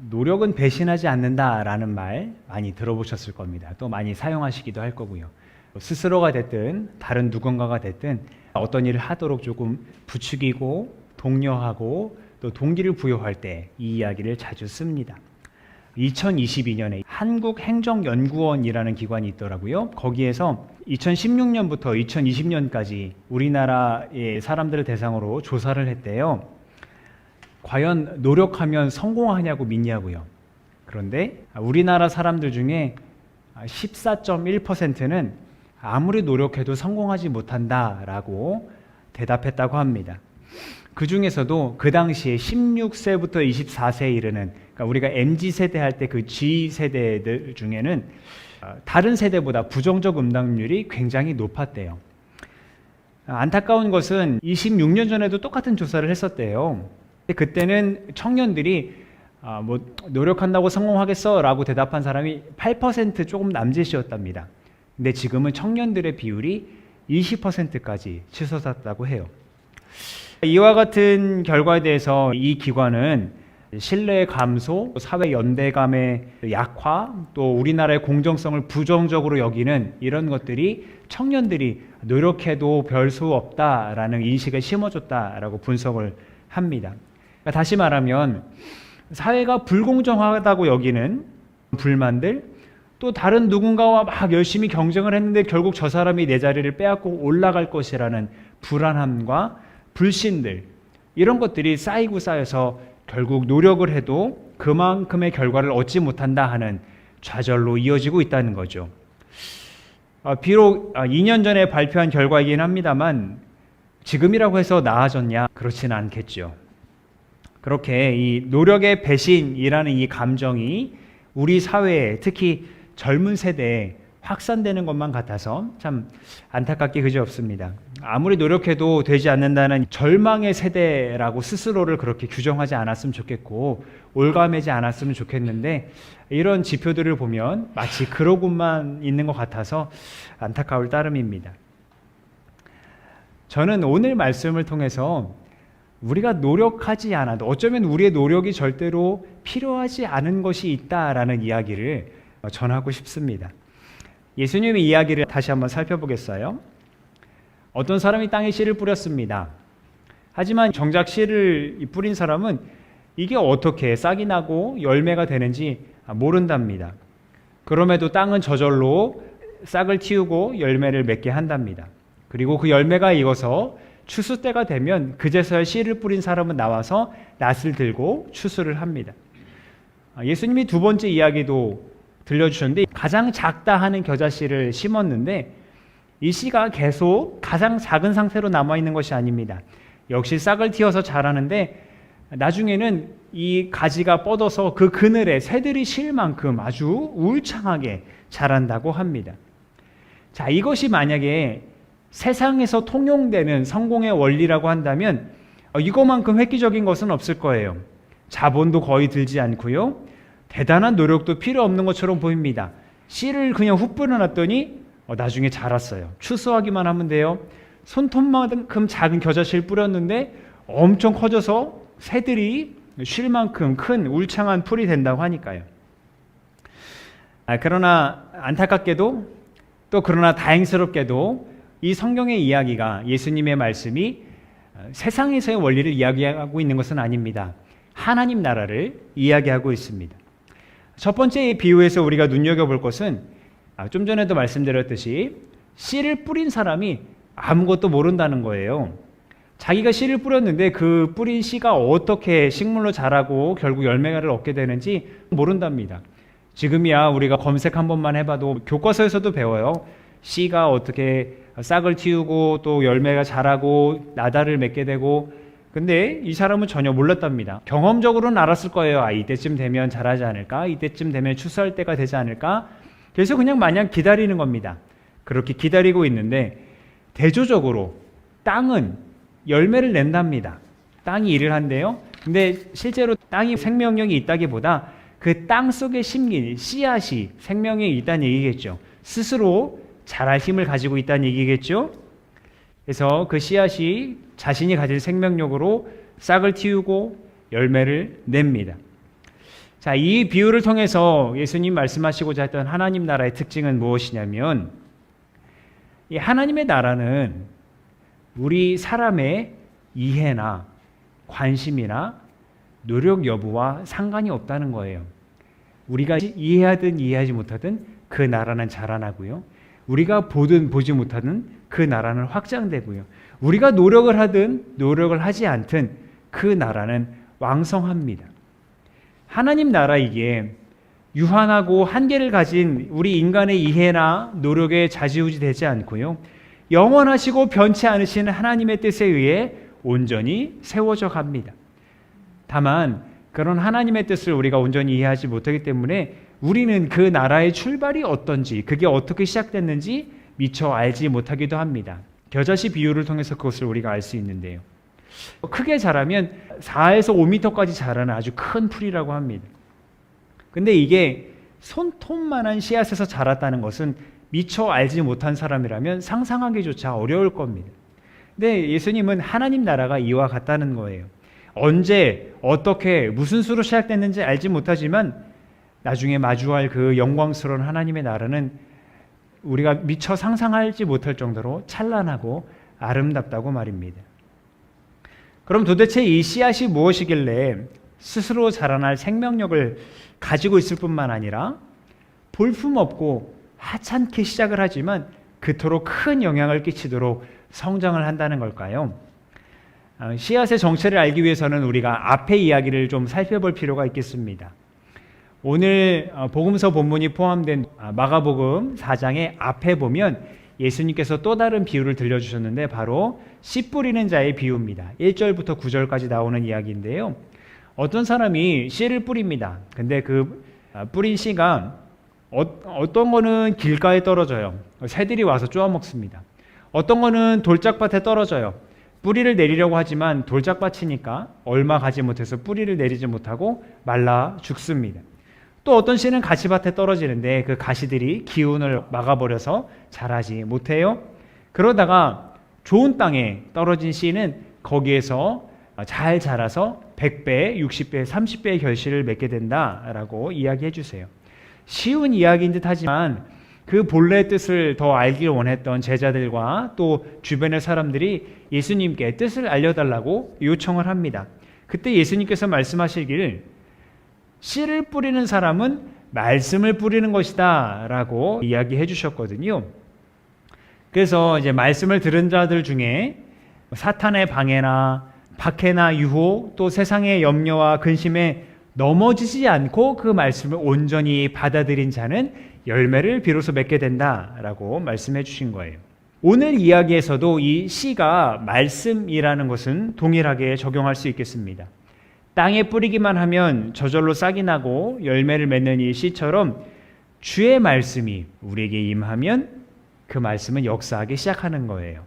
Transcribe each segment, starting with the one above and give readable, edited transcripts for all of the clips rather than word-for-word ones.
노력은 배신하지 않는다라는 말 많이 들어보셨을 겁니다. 또 많이 사용하시기도 할 거고요. 스스로가 됐든 다른 누군가가 됐든 어떤 일을 하도록 조금 부추기고 독려하고 또 동기를 부여할 때 이 이야기를 자주 씁니다. 2022년에 한국행정연구원이라는 기관이 있더라고요. 거기에서 2016년부터 2020년까지 우리나라의 사람들을 대상으로 조사를 했대요. 과연 노력하면 성공하냐고 믿냐고요. 그런데 우리나라 사람들 중에 14.1%는 아무리 노력해도 성공하지 못한다라고 대답했다고 합니다. 그 중에서도 그 당시에 16세부터 24세에 이르는, 그러니까 우리가 MZ세대 할 때 그 G세대들 중에는 다른 세대보다 부정적 응답률이 굉장히 높았대요. 안타까운 것은 26년 전에도 똑같은 조사를 했었대요. 그때는 청년들이 노력한다고 성공하겠어 라고 대답한 사람이 8% 조금 남짓이었답니다. 근데 지금은 청년들의 비율이 20%까지 치솟았다고 해요. 이와 같은 결과에 대해서 이 기관은 신뢰 감소, 사회 연대감의 약화, 또 우리나라의 공정성을 부정적으로 여기는 이런 것들이 청년들이 노력해도 별 수 없다라는 인식을 심어줬다라고 분석을 합니다. 그러니까 다시 말하면 사회가 불공정하다고 여기는 불만들, 또 다른 누군가와 막 열심히 경쟁을 했는데 결국 저 사람이 내 자리를 빼앗고 올라갈 것이라는 불안함과 불신들, 이런 것들이 쌓이고 쌓여서 결국 노력을 해도 그만큼의 결과를 얻지 못한다 하는 좌절로 이어지고 있다는 거죠. 비록 2년 전에 발표한 결과이긴 합니다만 지금이라고 해서 나아졌냐? 그렇지는 않겠죠. 그렇게 이 노력의 배신이라는 이 감정이 우리 사회에, 특히 젊은 세대에 확산되는 것만 같아서 참 안타깝게 그지없습니다. 아무리 노력해도 되지 않는다는 절망의 세대라고 스스로를 그렇게 규정하지 않았으면 좋겠고 올가매지 않았으면 좋겠는데, 이런 지표들을 보면 마치 그러고만 있는 것 같아서 안타까울 따름입니다. 저는 오늘 말씀을 통해서 우리가 노력하지 않아도 어쩌면 우리의 노력이 절대로 필요하지 않은 것이 있다라는 이야기를 전하고 싶습니다. 예수님의 이야기를 다시 한번 살펴보겠어요. 어떤 사람이 땅에 씨를 뿌렸습니다. 하지만 정작 씨를 뿌린 사람은 이게 어떻게 싹이 나고 열매가 되는지 모른답니다. 그럼에도 땅은 저절로 싹을 틔우고 열매를 맺게 한답니다. 그리고 그 열매가 익어서 추수 때가 되면 그제서야 씨를 뿌린 사람은 나와서 낫을 들고 추수를 합니다. 예수님이 두 번째 이야기도 들려주셨는데, 가장 작다 하는 겨자씨를 심었는데 이 씨가 계속 가장 작은 상태로 남아있는 것이 아닙니다. 역시 싹을 틔워서 자라는데 나중에는 이 가지가 뻗어서 그 그늘에 새들이 쉴 만큼 아주 울창하게 자란다고 합니다. 자, 이것이 만약에 세상에서 통용되는 성공의 원리라고 한다면 이거만큼 획기적인 것은 없을 거예요. 자본도 거의 들지 않고요, 대단한 노력도 필요 없는 것처럼 보입니다. 씨를 그냥 훅 뿌려놨더니 나중에 자랐어요. 추수하기만 하면 돼요. 손톱만큼 작은 겨자씨를 뿌렸는데 엄청 커져서 새들이 쉴 만큼 큰 울창한 풀이 된다고 하니까요. 그러나 안타깝게도, 또 그러나 다행스럽게도 이 성경의 이야기가, 예수님의 말씀이 세상에서의 원리를 이야기하고 있는 것은 아닙니다. 하나님 나라를 이야기하고 있습니다. 첫 번째 비유에서 우리가 눈여겨볼 것은 좀 전에도 말씀드렸듯이 씨를 뿌린 사람이 아무것도 모른다는 거예요. 자기가 씨를 뿌렸는데 그 뿌린 씨가 어떻게 식물로 자라고 결국 열매를 얻게 되는지 모른답니다. 지금이야 우리가 검색 한 번만 해봐도 교과서에서도 배워요. 씨가 어떻게 싹을 틔우고 또 열매가 자라고 나달을 맺게 되고, 근데 이 사람은 전혀 몰랐답니다. 경험적으로는 알았을 거예요. 이때쯤 되면 자라지 않을까? 이때쯤 되면 추수할 때가 되지 않을까? 그래서 그냥 마냥 기다리는 겁니다. 그렇게 기다리고 있는데 대조적으로 땅은 열매를 낸답니다. 땅이 일을 한대요. 근데 실제로 땅이 생명력이 있다기보다 그 땅 속에 심긴 씨앗이 생명력이 있다는 얘기겠죠. 스스로 자랄 힘을 가지고 있다는 얘기겠죠. 그래서 그 씨앗이 자신이 가진 생명력으로 싹을 틔우고 열매를 냅니다. 자, 이 비유를 통해서 예수님 말씀하시고자 했던 하나님 나라의 특징은 무엇이냐면, 이 하나님의 나라는 우리 사람의 이해나 관심이나 노력 여부와 상관이 없다는 거예요. 우리가 이해하든 이해하지 못하든 그 나라는 자라나고요. 우리가 보든 보지 못하든 그 나라는 확장되고요. 우리가 노력을 하든 노력을 하지 않든 그 나라는 왕성합니다. 하나님 나라이기에 유한하고 한계를 가진 우리 인간의 이해나 노력에 좌지우지 되지 않고요. 영원하시고 변치 않으시는 하나님의 뜻에 의해 온전히 세워져 갑니다. 다만 그런 하나님의 뜻을 우리가 온전히 이해하지 못하기 때문에 우리는 그 나라의 출발이 어떤지, 그게 어떻게 시작됐는지 미처 알지 못하기도 합니다. 겨자씨 비유를 통해서 그것을 우리가 알 수 있는데요. 크게 자라면 4에서 5m까지 자라는 아주 큰 풀이라고 합니다. 근데 이게 손톱만한 씨앗에서 자랐다는 것은 미처 알지 못한 사람이라면 상상하기조차 어려울 겁니다. 근데 예수님은 하나님 나라가 이와 같다는 거예요. 언제, 어떻게, 무슨 수로 시작됐는지 알지 못하지만 나중에 마주할 그 영광스러운 하나님의 나라는 우리가 미처 상상하지 못할 정도로 찬란하고 아름답다고 말입니다. 그럼 도대체 이 씨앗이 무엇이길래 스스로 자라날 생명력을 가지고 있을 뿐만 아니라 볼품없고 하찮게 시작을 하지만 그토록 큰 영향을 끼치도록 성장을 한다는 걸까요? 씨앗의 정체를 알기 위해서는 우리가 앞의 이야기를 좀 살펴볼 필요가 있겠습니다. 오늘 복음서 본문이 포함된 마가복음 4장의 앞에 보면 예수님께서 또 다른 비유를 들려주셨는데 바로 씨 뿌리는 자의 비유입니다. 1절부터 9절까지 나오는 이야기인데요. 어떤 사람이 씨를 뿌립니다. 근데 그 뿌린 씨가 어떤 거는 길가에 떨어져요. 새들이 와서 쪼아 먹습니다. 어떤 거는 돌짝밭에 떨어져요. 뿌리를 내리려고 하지만 돌짝밭이니까 얼마 가지 못해서 뿌리를 내리지 못하고 말라 죽습니다. 또 어떤 씨는 가시밭에 떨어지는데 그 가시들이 기운을 막아버려서 자라지 못해요. 그러다가 좋은 땅에 떨어진 씨는 거기에서 잘 자라서 100배, 60배, 30배의 결실을 맺게 된다라고 이야기해 주세요. 쉬운 이야기인 듯 하지만 그 본래의 뜻을 더 알기를 원했던 제자들과 또 주변의 사람들이 예수님께 뜻을 알려달라고 요청을 합니다. 그때 예수님께서 말씀하시길 씨를 뿌리는 사람은 말씀을 뿌리는 것이다 라고 이야기해 주셨거든요. 그래서 이제 말씀을 들은 자들 중에 사탄의 방해나 박해나 유혹 또 세상의 염려와 근심에 넘어지지 않고 그 말씀을 온전히 받아들인 자는 열매를 비로소 맺게 된다라고 말씀해 주신 거예요. 오늘 이야기에서도 이 씨가 말씀이라는 것은 동일하게 적용할 수 있겠습니다. 땅에 뿌리기만 하면 저절로 싹이 나고 열매를 맺는 이 씨처럼 주의 말씀이 우리에게 임하면 그 말씀은 역사하기 시작하는 거예요.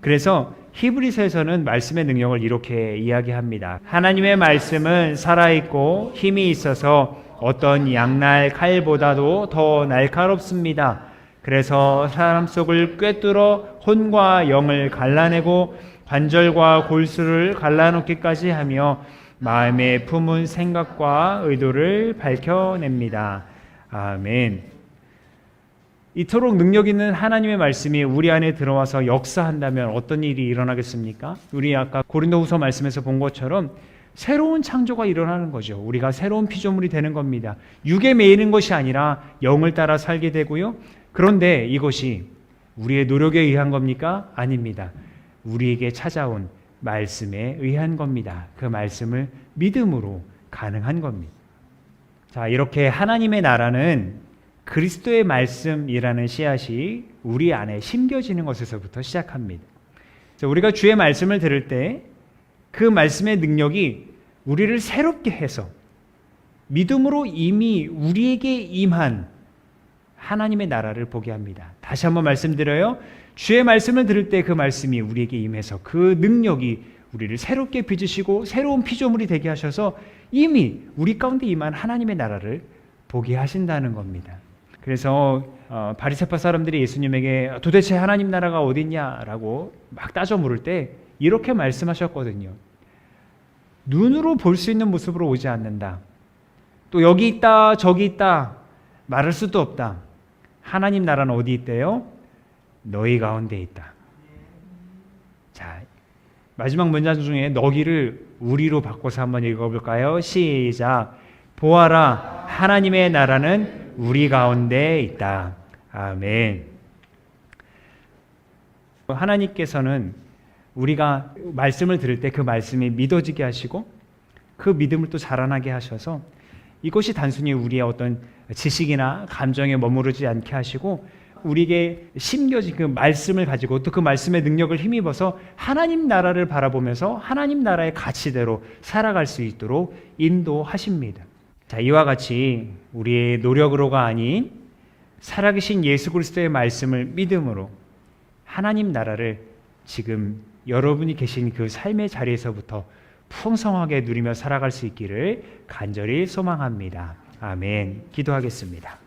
그래서 히브리서에서는 말씀의 능력을 이렇게 이야기합니다. 하나님의 말씀은 살아있고 힘이 있어서 어떤 양날 칼보다도 더 날카롭습니다. 그래서 사람 속을 꿰뚫어 혼과 영을 갈라내고 관절과 골수를 갈라놓기까지 하며 마음에 품은 생각과 의도를 밝혀냅니다. 아멘. 이토록 능력 있는 하나님의 말씀이 우리 안에 들어와서 역사한다면 어떤 일이 일어나겠습니까? 우리 아까 고린도후서 말씀에서 본 것처럼 새로운 창조가 일어나는 거죠. 우리가 새로운 피조물이 되는 겁니다. 육에 매이는 것이 아니라 영을 따라 살게 되고요. 그런데 이것이 우리의 노력에 의한 겁니까? 아닙니다. 우리에게 찾아온 말씀에 의한 겁니다. 그 말씀을 믿음으로 가능한 겁니다. 자, 이렇게 하나님의 나라는 그리스도의 말씀이라는 씨앗이 우리 안에 심겨지는 것에서부터 시작합니다. 우리가 주의 말씀을 들을 때 그 말씀의 능력이 우리를 새롭게 해서 믿음으로 이미 우리에게 임한 하나님의 나라를 보게 합니다. 다시 한번 말씀드려요. 주의 말씀을 들을 때 그 말씀이 우리에게 임해서 그 능력이 우리를 새롭게 빚으시고 새로운 피조물이 되게 하셔서 이미 우리 가운데 임한 하나님의 나라를 보게 하신다는 겁니다. 그래서 바리새파 사람들이 예수님에게 도대체 하나님 나라가 어딨냐라고 막 따져 물을 때 이렇게 말씀하셨거든요. 눈으로 볼 수 있는 모습으로 오지 않는다. 또 여기 있다 저기 있다 말할 수도 없다. 하나님 나라는 어디 있대요? 너희 가운데 있다. 자, 마지막 문장 중에 너희를 우리로 바꿔서 한번 읽어볼까요? 시작. 보아라, 하나님의 나라는 우리 가운데 있다. 아멘. 하나님께서는 우리가 말씀을 들을 때 그 말씀이 믿어지게 하시고 그 믿음을 또 자라나게 하셔서 이것이 단순히 우리의 어떤 지식이나 감정에 머무르지 않게 하시고 우리에게 심겨진 그 말씀을 가지고 또 그 말씀의 능력을 힘입어서 하나님 나라를 바라보면서 하나님 나라의 가치대로 살아갈 수 있도록 인도하십니다. 자, 이와 같이 우리의 노력으로가 아닌 살아계신 예수 그리스도의 말씀을 믿음으로 하나님 나라를 지금 여러분이 계신 그 삶의 자리에서부터 풍성하게 누리며 살아갈 수 있기를 간절히 소망합니다. 아멘. 기도하겠습니다.